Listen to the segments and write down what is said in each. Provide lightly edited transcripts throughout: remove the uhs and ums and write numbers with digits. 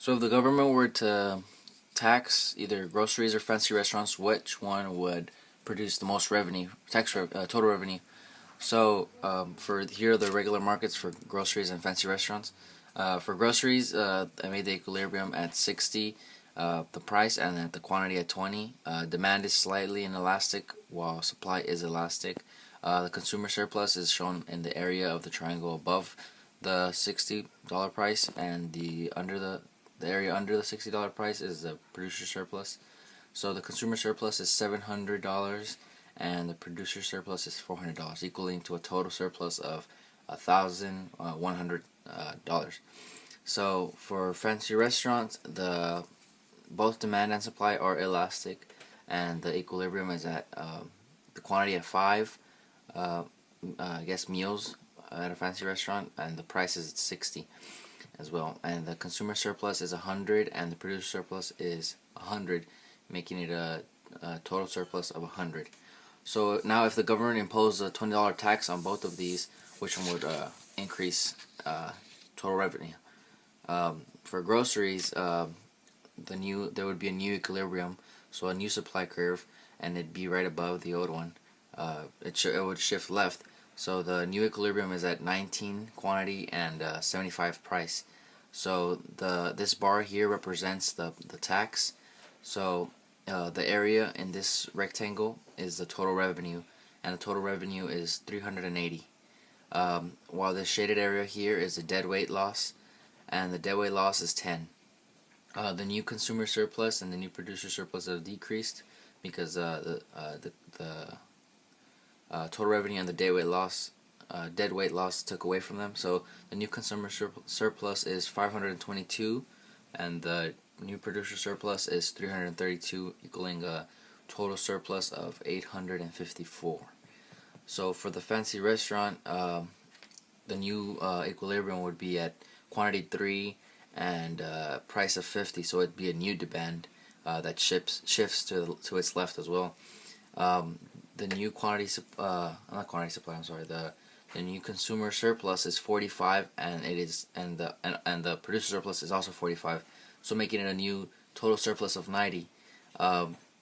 So if the government were to tax either groceries or fancy restaurants, which one would produce the most revenue, total revenue? So for here are the regular markets for groceries and fancy restaurants. For groceries, I made the equilibrium at 60, the price, and at the quantity at 20. Demand is slightly inelastic while supply is elastic. The consumer surplus is shown in the area of the triangle above the $60 price, and the area under the $60 price is the producer surplus. So the consumer surplus is $700 and the producer surplus is $400, equaling to a total surplus of $1,100. So for fancy restaurants, both demand and supply are elastic, and the equilibrium is at the quantity at 5, I guess meals at a fancy restaurant, and the price is at 60 as well. And the consumer surplus is 100, and the producer surplus is 100, making it a total surplus of 100. So now if the government imposed a $20 tax on both of these, which one would increase total revenue? For groceries, there would be a new equilibrium, so a new supply curve, and it'd be right above the old one. It would shift left, so the new equilibrium is at 19 quantity and 75 price. So this bar here represents the tax. So the area in this rectangle is the total revenue, and the total revenue is 380. While the shaded area here is the dead weight loss, and the dead weight loss is 10. The new consumer surplus and the new producer surplus have decreased because the total revenue and the dead weight loss took away from them. So the new consumer surplus is 522, and the new producer surplus is 332, equaling a total surplus of 854. So for the fancy restaurant, the new equilibrium would be at quantity 3 and price of 50, so it'd be a new demand that shifts to its left as well. The new the new consumer surplus is 45, and the producer surplus is also 45, so making it a new total surplus of 90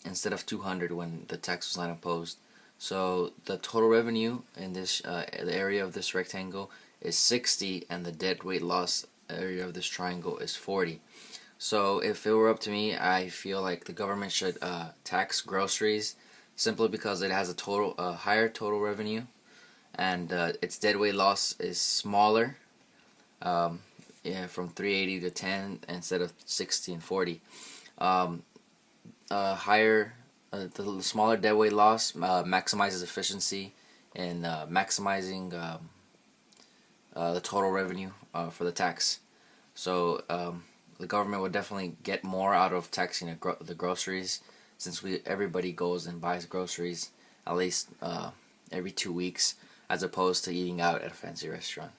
instead of 200 when the tax was not imposed. So the total revenue in this the area of this rectangle is 60, and the dead weight loss area of this triangle is 40. So if it were up to me, I feel like the government should tax groceries simply because it has a higher total revenue, and its dead weight loss is smaller, from 380 to 10 instead of 60 and 40. The smaller dead weight loss maximizes efficiency in maximizing the total revenue for the tax. So the government would definitely get more out of taxing the groceries, since everybody goes and buys groceries at least every 2 weeks, as opposed to eating out at a fancy restaurant.